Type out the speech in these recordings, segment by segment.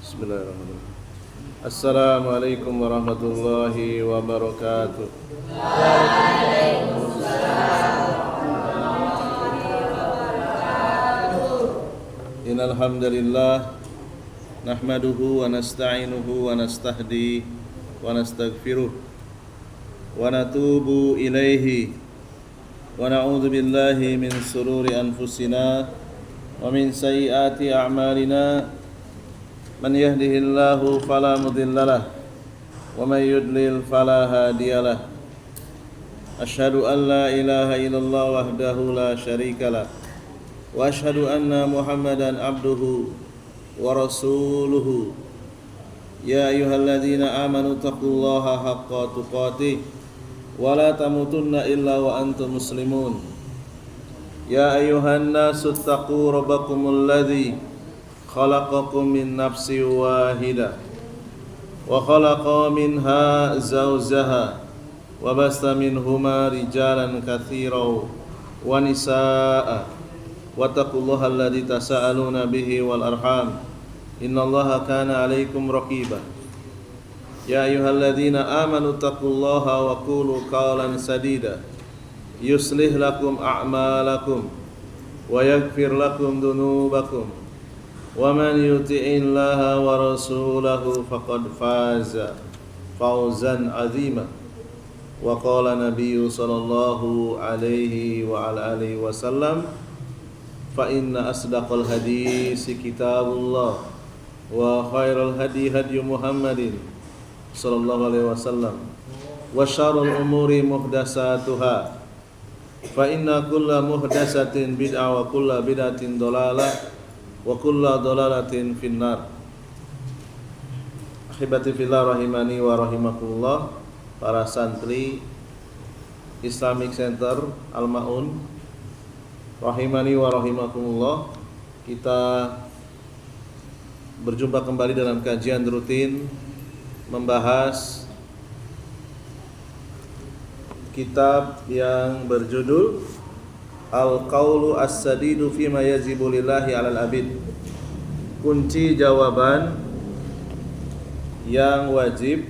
Bismillahirrahmanirrahim. Assalamualaikum warahmatullahi wabarakatuh. Innal hamdalillah nahmaduhu wa nasta'inuhu wa nastahdi wa nastaghfiruh wa natubu ilaihi wa na'udzu billahi min sururi anfusina wa min sayyiati a'malina. Man yahdihillahu fala mudhillalah wa man yudlil fala hadiyalah. Asyhadu an la ilaha illallah wahdahu la syarikalah wa asyhadu anna Muhammadan abduhu wa rasuluhu. Ya ayyuhalladzina amanu taqullaha haqqa tuqatih wa la tamutunna illa wa antum muslimun. Ya ayyuhan nasu taqu rabbakumul ladzi khalaqakum min nafsin wahidah wa khalaqa minha zawjaha wa basta minhuma rijalan katsiran wa nisaa'a wattaqullaha alladzi tasaaluna bihi wal arham innallaha kana 'alaikum raqiba. Ya ayyuhalladzina amanu taqullaha wa qulu qawlan sadida yuslih lakum a'malakum wa yaghfir lakum dhunubakum wa man yuti'illaha wa rasulahu faqad faza fawzan 'azima. Wa qala nabiyyu sallallahu alaihi wa ala alihi wasallam fa inna asdaqal hadisi kitabullah wa khairal hadi hadi Muhammadin sallallahu alaihi wasallam wa syarrul umuri muhdatsatuha fa inna kulla muhdatsatin bid'ah wa kulla bid'atin dhalalah wa kullu dhalalatin finnar. Akhibati fillah rahimani wa rahimakumullah, para santri Islamic Center Al-Ma'un rahimani wa rahimakumullah. Kita berjumpa kembali dalam kajian rutin membahas kitab yang berjudul Al-Qaulu As-Sadidu Fima Yajibu Lillahi Alal Abid. Kunci jawaban yang wajib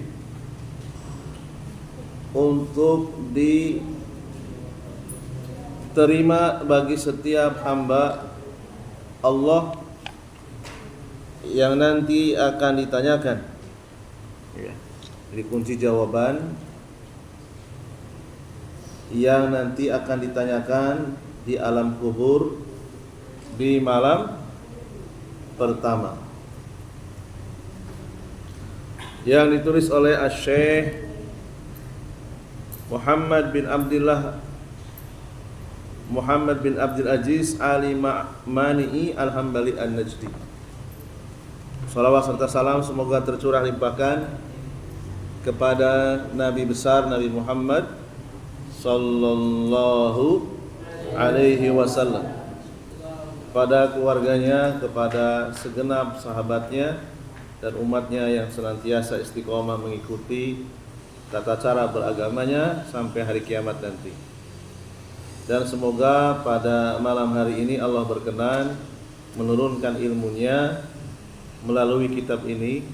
untuk diterima bagi setiap hamba Allah yang nanti akan ditanyakan. Jadi kunci jawaban yang nanti akan ditanyakan di alam kubur di malam pertama, yang ditulis oleh Asy-Syaikh Muhammad bin Abdul Aziz Ali Mani'i Al-Hambali An-Najdi. Salawat serta salam semoga tercurah limpahkan kepada Nabi besar Nabi Muhammad sallallahu alaihi wasallam, pada keluarganya, kepada segenap sahabatnya dan umatnya yang senantiasa istiqomah mengikuti tata cara beragamanya sampai hari kiamat nanti. Dan semoga pada malam hari ini Allah berkenan menurunkan ilmunya melalui kitab ini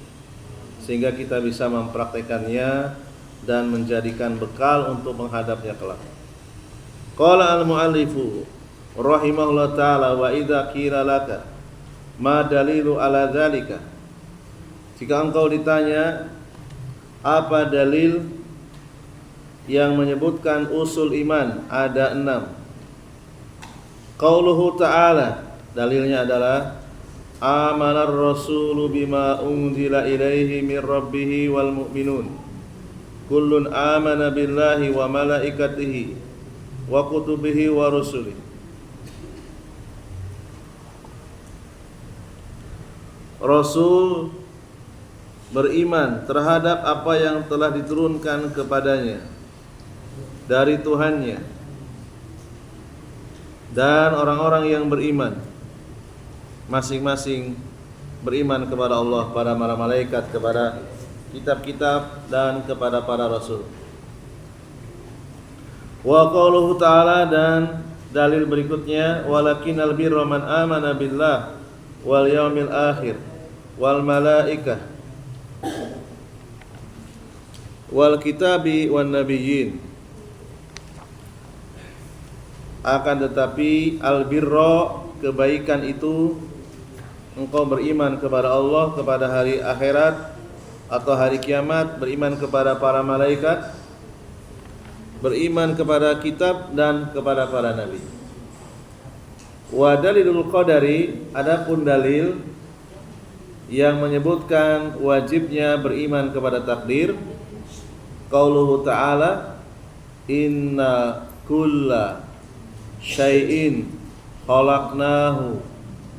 sehingga kita bisa mempraktekannya dan menjadikan bekal untuk menghadapnya kelak. Qala al-mu'allifu rahimahullah ta'ala wa idza qila laka ma dalilu ala dzalika. Jika engkau ditanya apa dalil yang menyebutkan usul iman, ada 6. Qauluhu ta'ala, dalilnya adalah amanar rasulu bima unzila ilaihi mir rabbih wal mu'minun kullun amana billahi wa malaikatihi wa kutubihi wa rusulihi. Rasul beriman terhadap apa yang telah diturunkan kepadanya dari Tuhannya, dan orang-orang yang beriman masing-masing beriman kepada Allah, kepada para malaikat, kepada kitab-kitab, dan kepada para rasul. Wa qauluhu ta'ala, dan dalil berikutnya walakinnal birra man amana billah wal yaumil akhir wal malaikah wal kitabi wan nabiyyin. Akan tetapi albirra, kebaikan itu engkau beriman kepada Allah, kepada hari akhirat atau hari kiamat, beriman kepada para malaikat, beriman kepada kitab dan kepada para nabi. Wa dalilul qadari, adapun dalil yang menyebutkan wajibnya beriman kepada takdir, qauluhu ta'ala, inna kulla syai'in khalaqnahu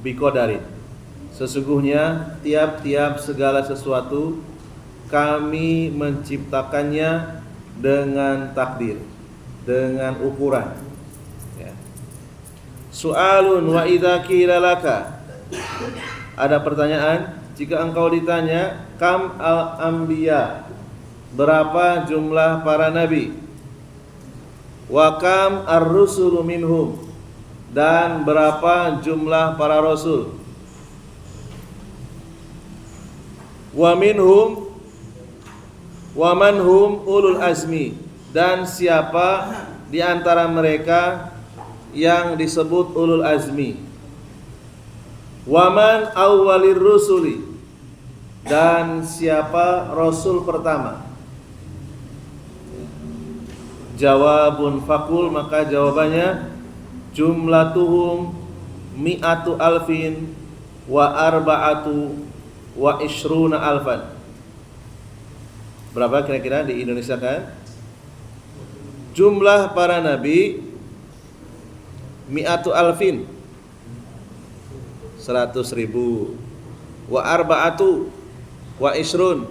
biqadarin. Sesungguhnya tiap-tiap segala sesuatu kami menciptakannya dengan takdir, dengan ukuran. Ya. Su'alun wa idza qila laka, ada pertanyaan, jika engkau ditanya, kam al-anbiya, berapa jumlah para nabi? Wa kam ar-rusulu minhum, dan berapa jumlah para rasul? Wa minhum wa man hum ulul azmi, dan siapa di antara mereka yang disebut ulul azmi? Wa man awwalir rusuli, dan siapa rasul pertama? Jawabun fakul, maka jawabannya jumlatuhum mi'atu alfin wa arba'atu wa ishruna alfan. Berapa kira-kira di Indonesia kan? Jumlah para nabi mi'atu alfin, 100.000, wa arba'atu wa ishrun,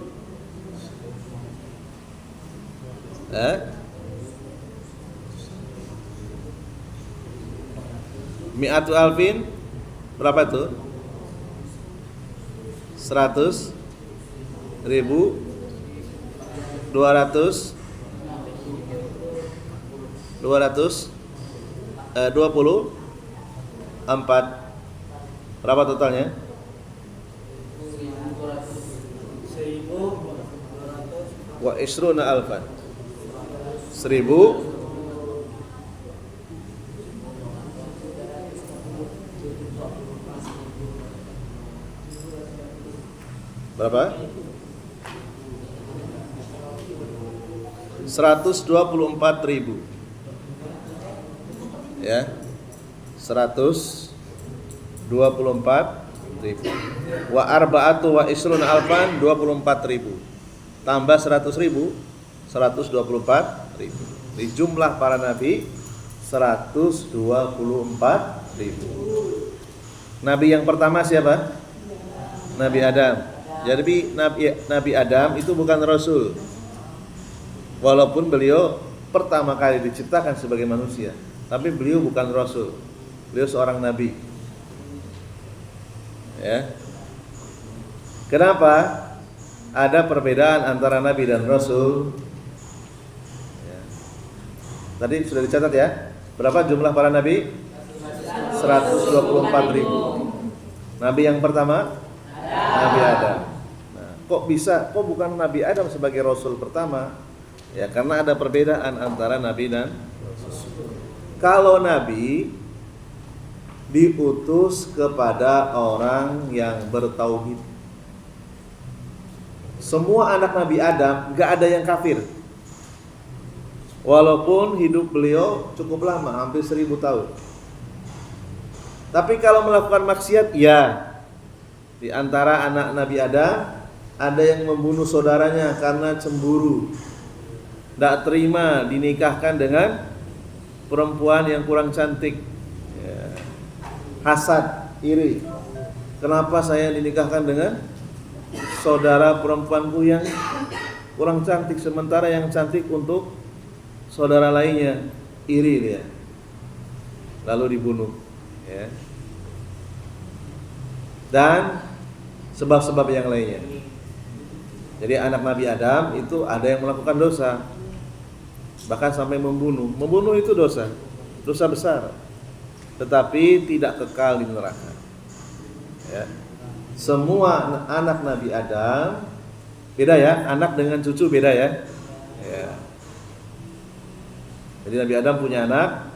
mi'atu alfin berapa tuh? 100.000, 200, 24. Berapa totalnya? 1.200 wa isruna alfan, 1.000 berapa? 124.000, ya, 124.000. Wa arba'atu wa isruna alfan, 24.000, tambah 100.000, 124.000. Di jumlah para nabi 124.000. Nabi yang pertama siapa? Nabi Adam. Jadi Nabi Adam itu bukan rasul, walaupun beliau pertama kali diciptakan sebagai manusia, tapi beliau bukan rasul, beliau seorang nabi. Ya. Kenapa ada perbedaan antara nabi dan rasul? Ya. Tadi sudah dicatat ya. Berapa jumlah para nabi? 124.000. Nabi yang pertama Nabi Adam. Nah, kok bukan Nabi Adam sebagai rasul pertama? Ya, karena ada perbedaan antara nabi dan rasul. Kalau nabi diutus kepada orang yang bertauhid. Semua anak Nabi Adam gak ada yang kafir, walaupun hidup beliau cukup lama, hampir 1000 tahun. Tapi kalau melakukan maksiat, ya, di antara anak Nabi Adam ada yang membunuh saudaranya karena cemburu, tidak terima dinikahkan dengan perempuan yang kurang cantik, ya. Hasad, iri. Kenapa saya dinikahkan dengan saudara perempuanku yang kurang cantik, sementara yang cantik untuk saudara lainnya? Iri dia, lalu dibunuh, ya. Dan sebab-sebab yang lainnya. Jadi anak Nabi Adam itu ada yang melakukan dosa, bahkan sampai membunuh. Membunuh itu dosa besar, tetapi tidak kekal di neraka. Ya. semua anak Nabi Adam, beda ya, anak dengan cucu beda ya. Ya. Jadi Nabi Adam punya anak.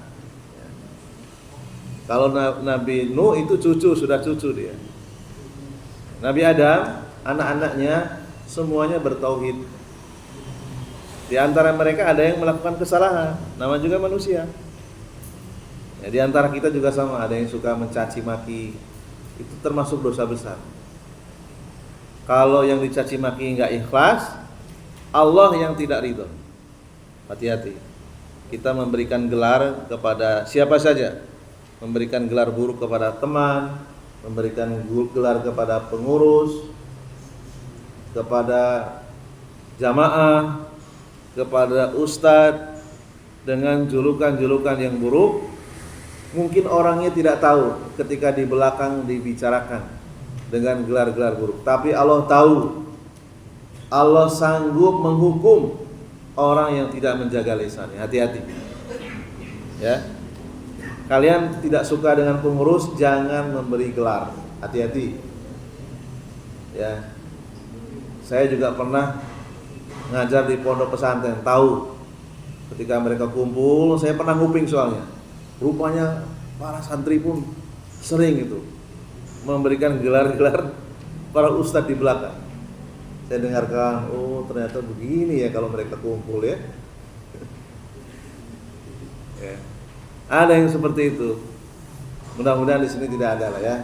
Kalau Nabi Nuh itu cucu, sudah cucu dia. Nabi Adam, anak-anaknya semuanya bertauhid. Di antara mereka ada yang melakukan kesalahan, nama juga manusia. Ya, di antara kita juga sama, ada yang suka mencaci maki, itu termasuk dosa besar. Kalau yang dicaci maki nggak ikhlas, Allah yang tidak ridho. Hati-hati. Kita memberikan gelar kepada siapa saja, memberikan gelar buruk kepada teman, memberikan gelar kepada pengurus, kepada jamaah, kepada ustadz dengan julukan-julukan yang buruk. Mungkin orangnya tidak tahu ketika di belakang dibicarakan dengan gelar-gelar buruk, tapi Allah tahu. Allah sanggup menghukum orang yang tidak menjaga lisannya. Hati-hati. Ya. Kalian tidak suka dengan pengurus, jangan memberi gelar. Hati-hati. Ya. Saya juga pernah ngajar di pondok pesantren, tahu ketika mereka kumpul, saya pernah nguping soalnya. Rupanya para santri pun sering itu memberikan gelar-gelar para ustadz di belakang. Saya dengarkan, oh ternyata begini ya kalau mereka kumpul ya. Ya. Ada yang seperti itu. Mudah-mudahan di sini tidak ada lah ya.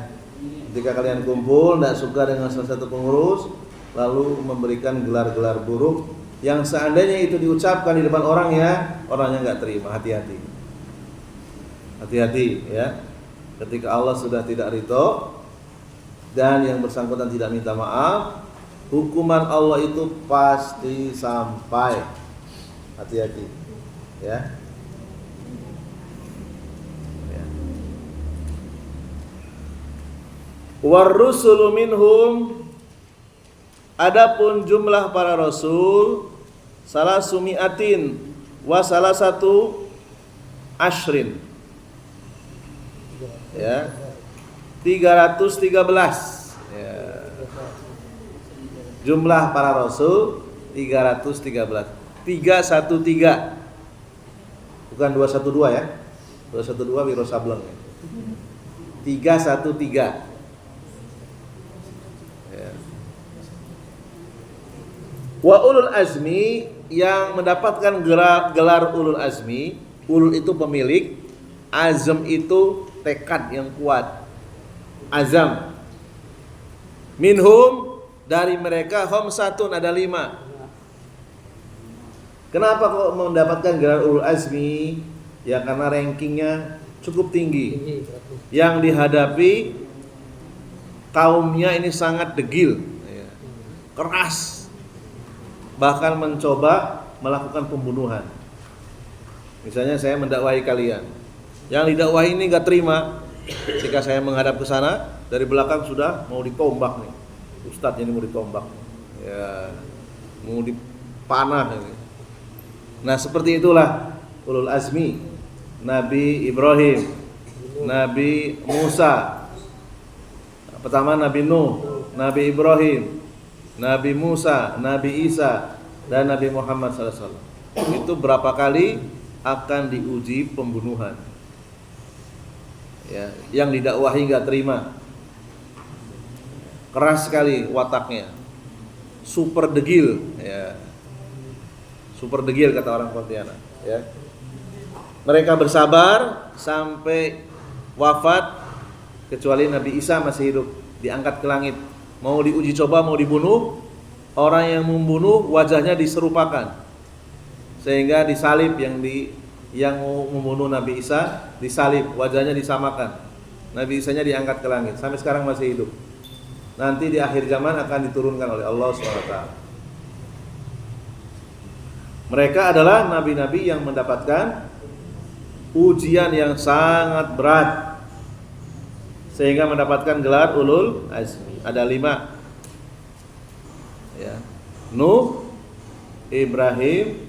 Ketika kalian kumpul tidak suka dengan salah satu pengurus, lalu memberikan gelar-gelar buruk yang seandainya itu diucapkan di depan orang ya, orangnya nggak terima. Hati-hati. Hati-hati ya. Ketika Allah sudah tidak ridho dan yang bersangkutan tidak minta maaf, hukuman Allah itu pasti sampai. Hati-hati ya. Warrusulu minhum, adapun jumlah para rasul salah sumiatin wa salah satu ashrin, ya 313 ya. Jumlah para rasul 313, 313 bukan 212 ya, 212 Wiro Sableng ya. 313 ya. Wa ulul azmi, yang mendapatkan gelar ulul azmi. Ulul itu pemilik, azam itu tekad yang kuat, azam. Minhum, dari mereka, khamsatun, ada 5. Kenapa kok mendapatkan gelar ulul azmi? Ya karena rankingnya cukup tinggi. Yang dihadapi kaumnya ini sangat degil, keras, bahkan mencoba melakukan pembunuhan. Misalnya saya mendakwahi kalian, yang didakwahi ini gak terima. Ketika saya menghadap ke sana, dari belakang sudah mau ditombak nih, ustadz ini mau ditombak, ya mau dipanah ini. Nah seperti itulah ulul azmi. Nabi Ibrahim, Nabi Musa, pertama Nabi Nuh, Nabi Ibrahim, Nabi Musa, Nabi Isa, dan Nabi Muhammad SAW. Itu berapa kali akan diuji pembunuhan. Ya, yang didakwahi nggak terima, keras sekali wataknya, super degil, ya, super degil kata orang Pontianak. Ya, mereka bersabar sampai wafat, kecuali Nabi Isa masih hidup, diangkat ke langit, mau diuji coba, mau dibunuh. Orang yang membunuh wajahnya diserupakan, sehingga disalib, yang mau membunuh Nabi Isa disalib, wajahnya disamakan. Nabi Isanya diangkat ke langit, sampai sekarang masih hidup. Nanti di akhir zaman akan diturunkan oleh Allah SWT. Mereka adalah nabi-nabi yang mendapatkan ujian yang sangat berat, sehingga mendapatkan gelar ulul azmi. Ada 5 ya. Nuh, Ibrahim,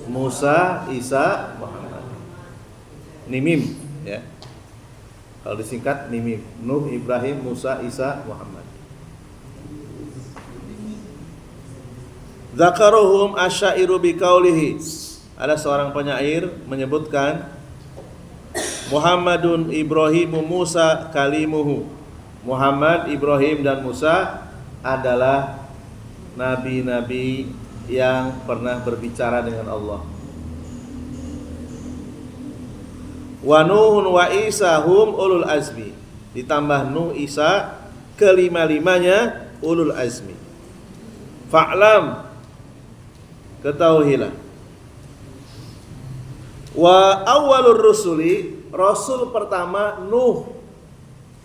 Musa, Isa, Muhammad. Nimim ya. Kalau disingkat Nimim. Nuh, Ibrahim, Musa, Isa, Muhammad. Dzakaruhum asyairu biqaulihi. Ada seorang penyair menyebutkan Muhammadun Ibrahimu Musa kalimuhu. Muhammad, Ibrahim dan Musa adalah nabi-nabi yang pernah berbicara dengan Allah. Wa Nuhun wa Isa hum ulul azmi. Ditambah Nuh, Isa, kelima-limanya ulul azmi. Fa'lam, ketahuilah. Wa awwalur rusuli, rasul pertama Nuh.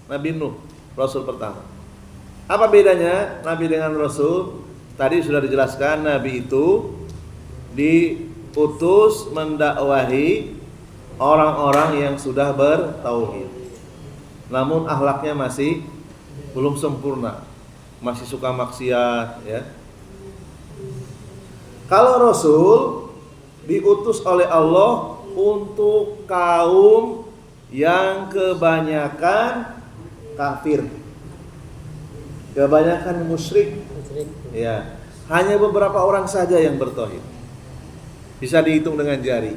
Nabi Nuh, rasul pertama. Apa bedanya nabi dengan rasul? Tadi sudah dijelaskan, nabi itu diutus mendakwahi orang-orang yang sudah bertauhid. Namun akhlaknya masih belum sempurna, masih suka maksiat, ya. Kalau rasul diutus oleh Allah untuk kaum yang kebanyakan kafir, kebanyakan musyrik. Ya, hanya beberapa orang saja yang bertauhid. Bisa dihitung dengan jari.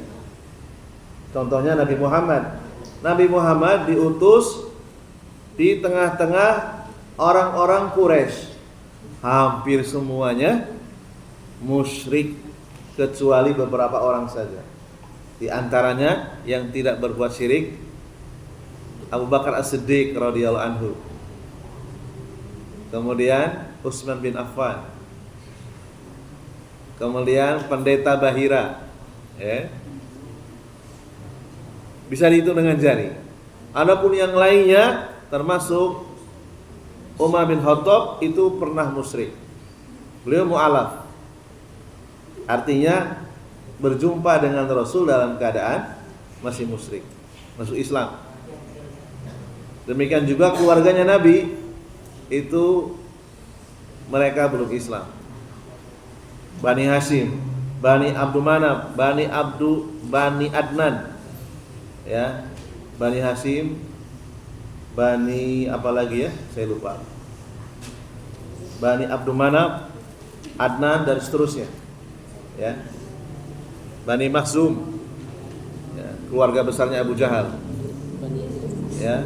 Contohnya Nabi Muhammad. Nabi Muhammad diutus di tengah-tengah orang-orang Quraisy. Hampir semuanya musyrik kecuali beberapa orang saja. Di antaranya yang tidak berbuat syirik Abu Bakar As-Siddiq radhiyallahu anhu. Kemudian Utsman bin Affan. Kemudian pendeta Bahira, ya. Bisa dihitung dengan jari. Adapun yang lainnya termasuk Umar bin Khattab itu pernah musyrik. Beliau mu'alaf. Artinya berjumpa dengan Rasul dalam keadaan masih musyrik, masuk Islam. Demikian juga keluarganya Nabi itu mereka belum Islam. Bani Hashim, Bani Abdul Manaf, Bani Adnan, ya, Bani Hashim, Bani apa lagi ya? Saya lupa. Bani Abdul Manaf, Adnan dan seterusnya, ya. Bani Makhzum, ya, keluarga besarnya Abu Jahal, ya.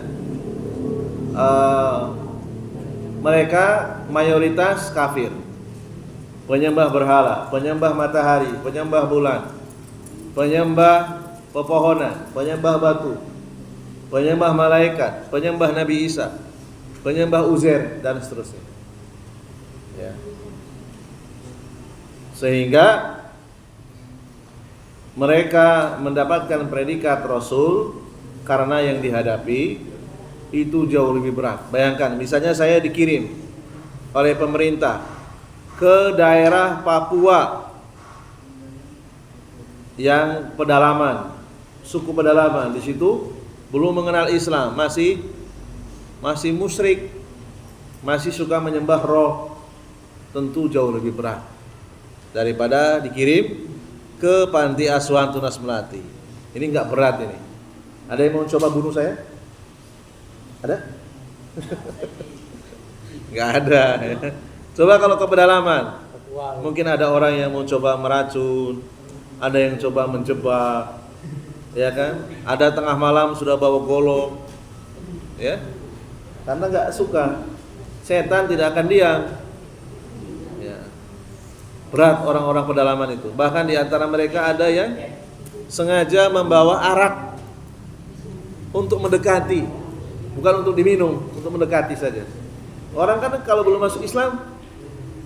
Mereka mayoritas kafir, penyembah berhala, penyembah matahari, penyembah bulan, penyembah pepohonan, penyembah batu, penyembah malaikat, penyembah Nabi Isa, penyembah Uzair dan seterusnya, ya. Sehingga mereka mendapatkan predikat Rasul karena yang dihadapi itu jauh lebih berat. Bayangkan, misalnya saya dikirim oleh pemerintah ke daerah Papua yang pedalaman, suku pedalaman, di situ belum mengenal Islam, masih musyrik, masih suka menyembah roh, tentu jauh lebih berat daripada dikirim ke panti asuhan Tunas Melati. Ini enggak berat ini. Ada yang mau coba bunuh saya? Ada? Enggak ada, ya. Coba kalau ke pedalaman, mungkin ada orang yang mau coba meracun, ada yang coba menjebak, ya kan? Ada tengah malam sudah bawa golok, ya, karena nggak suka. Setan tidak akan diam, ya. Berat orang-orang pedalaman itu. Bahkan di antara mereka ada yang sengaja membawa arak untuk mendekati, bukan untuk diminum, untuk mendekati saja. Orang kan kalau belum masuk Islam,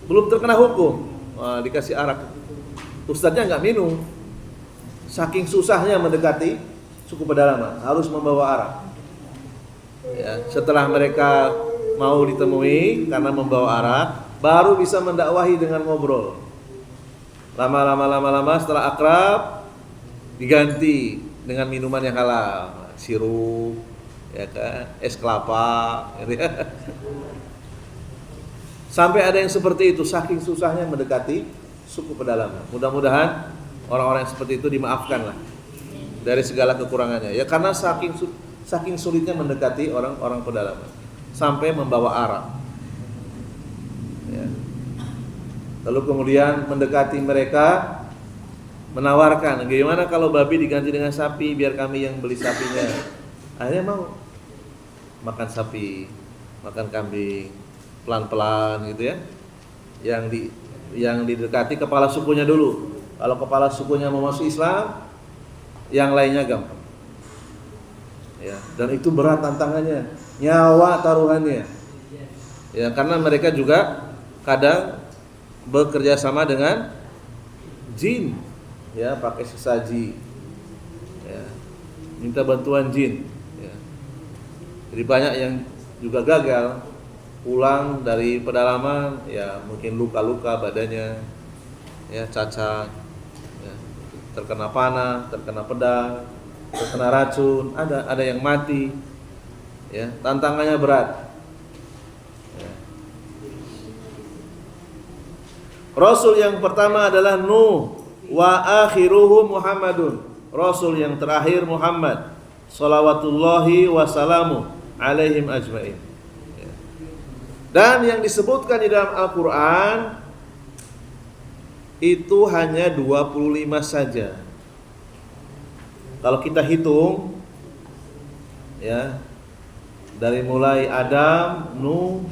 belum terkena hukum, wah, dikasih arak. Ustadznya nggak minum, saking susahnya mendekati suku pedalaman, harus membawa arak. Ya, setelah mereka mau ditemui karena membawa arak, baru bisa mendakwahi dengan ngobrol. Lama-lama setelah akrab, diganti dengan minuman yang halal, sirup, ya kan, es kelapa, gitu ya. Sampai ada yang seperti itu, saking susahnya mendekati suku pedalaman. Mudah-mudahan orang-orang yang seperti itu dimaafkan lah dari segala kekurangannya. Ya karena saking sulitnya mendekati orang-orang pedalaman sampai membawa arak. Ya. Lalu kemudian mendekati mereka, menawarkan, gimana kalau babi diganti dengan sapi, biar kami yang beli sapinya. Akhirnya mau makan sapi, makan kambing, pelan-pelan gitu ya. Yang didekati kepala sukunya dulu. Kalau kepala sukunya mau masuk Islam, yang lainnya gampang. Ya, dan itu berat tantangannya, nyawa taruhannya. Ya, karena mereka juga kadang bekerja sama dengan jin, ya, pakai sesaji, ya, minta bantuan jin. Ya. Jadi banyak yang juga gagal pulang dari pedalaman, ya mungkin luka-luka badannya, ya cacat, ya, terkena panah, terkena pedang, terkena racun, ada yang mati, ya tantangannya berat. Ya. Rasul yang pertama adalah Nuh, wa akhiruhu Muhammadun. Rasul yang terakhir Muhammad, salawatullahi wasalamu alaihim ajmain. Ya. Dan yang disebutkan di dalam Al-Quran itu hanya 25 saja. Kalau kita hitung, ya, dari mulai Adam, Nuh,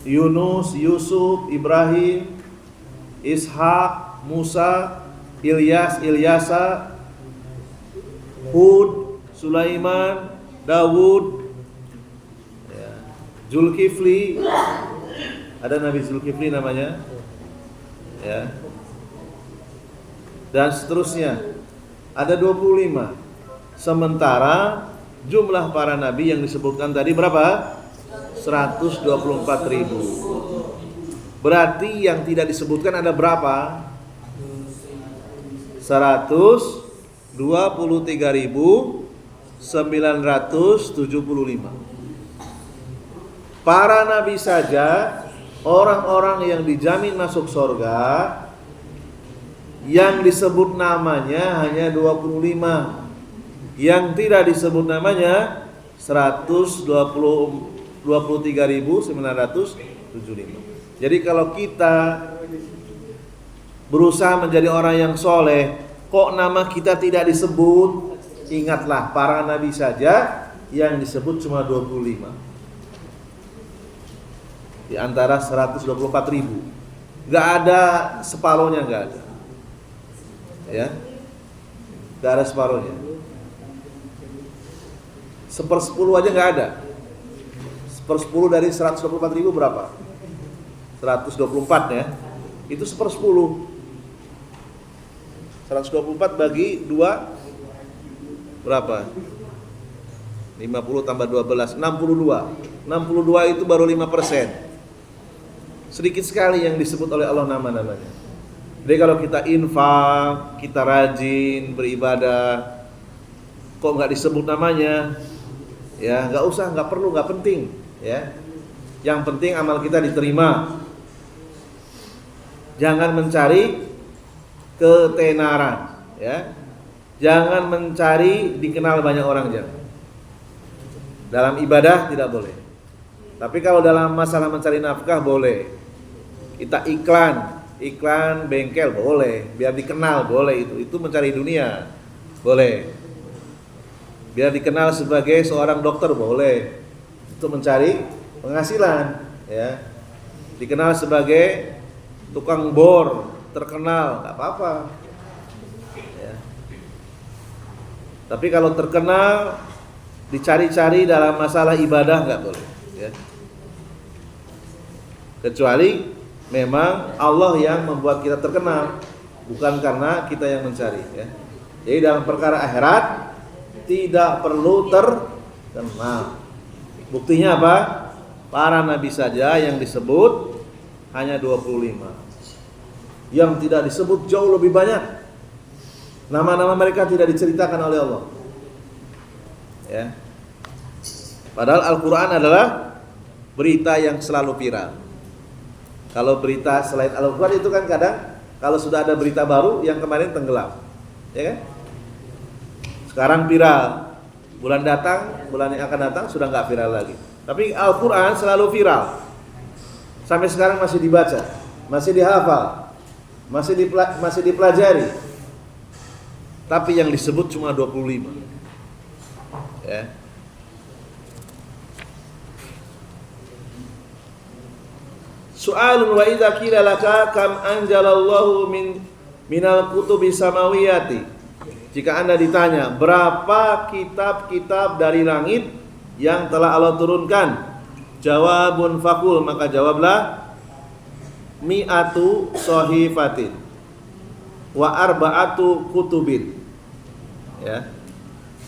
Yunus, Yusuf, Ibrahim, Ishak, Musa, Ilyasa, Hud, Sulaiman, Dawud, ya, Zulkifli, ada Nabi Zulkifli namanya, ya, dan seterusnya. Ada 25. Sementara jumlah para nabi yang disebutkan tadi berapa? 124.000. Berarti yang tidak disebutkan ada berapa? 123.975. Para nabi saja, orang-orang yang dijamin masuk surga, yang disebut namanya hanya 25. Yang tidak disebut namanya 123.975. Jadi kalau kita berusaha menjadi orang yang soleh, kok nama kita tidak disebut, ingatlah para nabi saja yang disebut cuma 25 di antara 124.000. Gak ada separuhnya, gak ada. Ya, gak ada separuhnya. 1/10 aja gak ada. 1/10 dari 124.000 berapa? 124 ya. Itu 1/10. 124 bagi 2 berapa? 50 tambah 12, 62. 62 itu baru 5%. Sedikit sekali yang disebut oleh Allah nama-namanya. Jadi kalau kita infak, kita rajin beribadah, kok nggak disebut namanya, ya nggak usah, nggak perlu, nggak penting, ya. Yang penting amal kita diterima. Jangan mencari ketenaran, ya. Jangan mencari dikenal banyak orang, jangan. Dalam ibadah tidak boleh. Tapi kalau dalam masalah mencari nafkah boleh. Kita iklan bengkel boleh, biar dikenal boleh, itu mencari dunia boleh. Biar dikenal sebagai seorang dokter boleh, itu mencari penghasilan, ya. Dikenal sebagai tukang bor terkenal, nggak apa-apa, ya. Tapi kalau terkenal dicari-cari dalam masalah ibadah nggak boleh, ya. Kecuali memang Allah yang membuat kita terkenal, bukan karena kita yang mencari, ya. Jadi dalam perkara akhirat tidak perlu terkenal. Buktinya apa? Para nabi saja yang disebut hanya 25. Yang tidak disebut jauh lebih banyak. Nama-nama mereka tidak diceritakan oleh Allah, ya. Padahal Al-Quran adalah berita yang selalu viral. Kalau berita selain Al-Quran itu kan kadang kalau sudah ada berita baru yang kemarin tenggelam, ya kan? Sekarang viral, bulan yang akan datang sudah nggak viral lagi. Tapi Al-Quran selalu viral, Sampai sekarang masih dibaca, masih dihafal, masih dipelajari. Tapi yang disebut cuma 25. Ya. Su'alun wa idza qila laka kam anjalallahu minal kutubi samawiyati. Jika Anda ditanya berapa kitab-kitab dari langit yang telah Allah turunkan, jawabun fakul, maka jawablah mi'atu sahifatin wa arba'atu kutubin. Ya.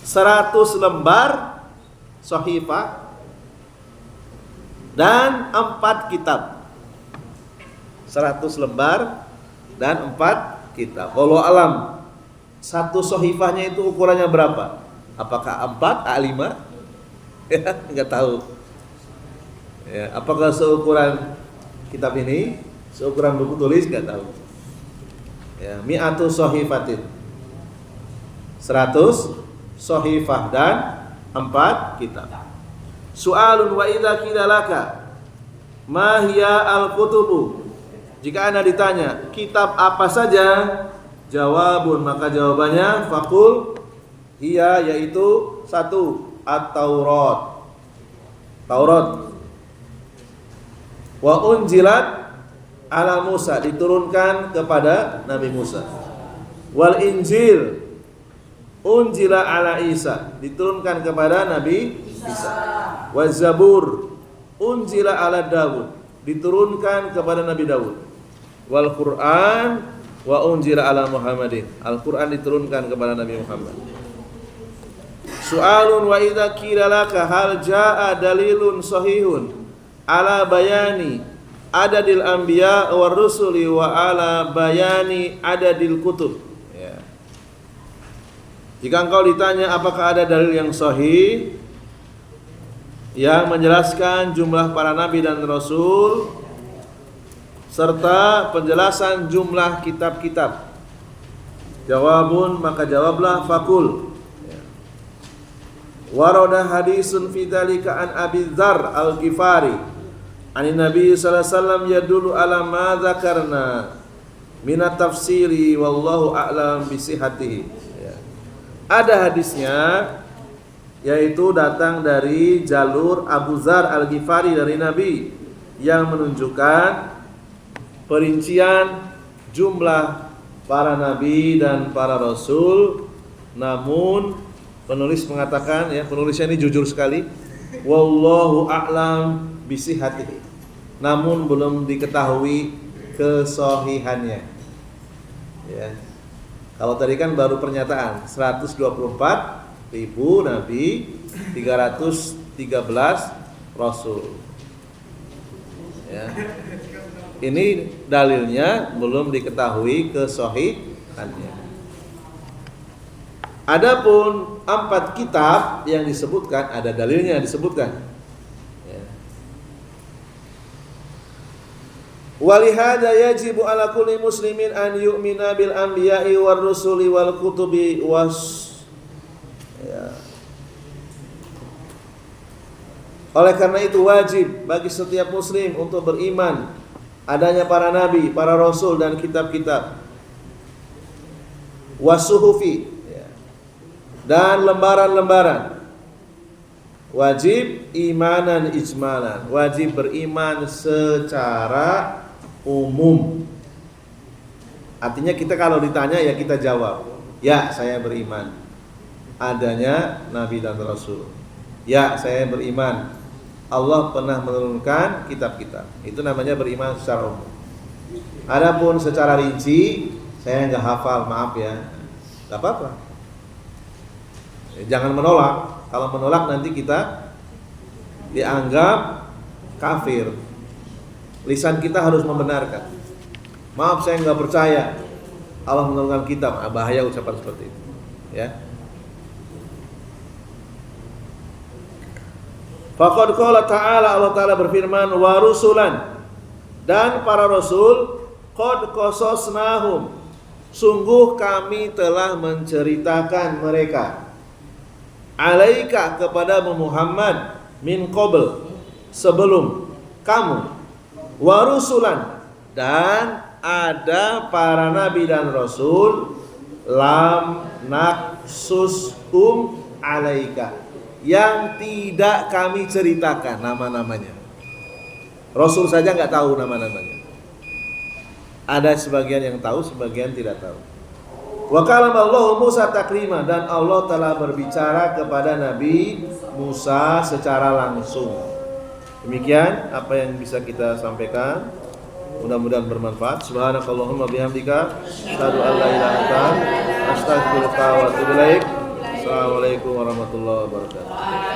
100 lembar sahifah dan 4 kitab. 100 lembar dan 4 kitab. Wallahu alam, satu sahifahnya itu ukurannya berapa? Apakah A4, A5? Ya, enggak tahu. Ya, apakah seukuran kitab ini, seukuran buku tulis, enggak tahu. Ya, mi'atu sahifatin. 100 sahifah dan 4 kitab. Su'alun wa idza qila laka ma hiya al-kutubu. Jika Anda ditanya kitab apa saja, jawabun, maka jawabannya fakul hiya, yaitu 1 at-Taurat. Taurat. Wa unjilat ala Musa, diturunkan kepada Nabi Musa. Wal Injil unjila ala Isa, diturunkan kepada Nabi Isa. Wa Zabur unjila ala Dawud, diturunkan kepada Nabi Dawud. Wal Quran wa unjila ala Muhammadin, Al-Quran diturunkan kepada Nabi Muhammad. Su'alun wa idza qila laka hal jaa dalilun sahihun ala bayani adadil anbiya war rusuli wa ala bayani adadil kutub. Ya. Jika engkau ditanya apakah ada dalil yang sahih yang menjelaskan jumlah para nabi dan rasul serta penjelasan jumlah kitab-kitab, jawabun, maka jawablah fakul. Warada hadisun fi dzalika an Abi Dzar Al-Ghifari anin Nabi sallallahu alaihi wasallam yadullu ala ma dzakarna min at-tafsiri wallahu a'lam bi sihhatihi. Ya. Ada hadisnya, yaitu datang dari jalur Abu Dzar Al-Ghifari dari Nabi yang menunjukkan perincian jumlah para nabi dan para rasul. Namun penulis mengatakan, ya, penulisnya ini jujur sekali, wallahu a'lam bisihhatihi, namun belum diketahui kesahihannya. Ya. Kalau tadi kan baru pernyataan 124.000 nabi, 313 rasul. Ya. Ini dalilnya belum diketahui kesahihannya. Adapun 4 kitab yang disebutkan, ada dalilnya disebutkan. Ya. Walihada yajibu ala kulli muslimin an yu'mina bil anbiya'i war rusuli wal kutubi was. Ya. Oleh karena itu wajib bagi setiap muslim untuk beriman adanya para nabi, para rasul dan kitab-kitab. Wasuhufi, dan lembaran-lembaran. Wajib imanan ijmalan, wajib beriman secara umum. Artinya kita kalau ditanya ya kita jawab, ya saya beriman adanya nabi dan rasul. Ya saya beriman Allah pernah menurunkan kitab-kitab. Itu namanya beriman secara umum. Adapun secara rinci saya nggak hafal, maaf ya, nggak apa-apa. Jangan menolak. Kalau menolak nanti kita dianggap kafir. Lisan kita harus membenarkan. Maaf saya nggak percaya Allah menurunkan kitab. Bahaya ucapan seperti itu. Ya. Faqad qala ta'ala, Allah Ta'ala berfirman, wa rusulan, dan para rasul, qad qasasnahum, sungguh kami telah menceritakan mereka, alaika kepada Muhammad, min qabl, sebelum kamu, wa rusulan, dan ada para nabi dan rasul lam naksushum alaika, yang tidak kami ceritakan nama-namanya. Rasul saja nggak tahu nama-namanya. Ada sebagian yang tahu, sebagian tidak tahu. Wa kalamallahu Musa taklima, dan Allah telah berbicara kepada Nabi Musa secara langsung. Demikian apa yang bisa kita sampaikan. Mudah-mudahan bermanfaat. Subhanakallahumma bihamdika, asyhadu an la ilaha illa anta, astaghfiruka wa atubu ilaik. Assalamualaikum warahmatullahi wabarakatuh.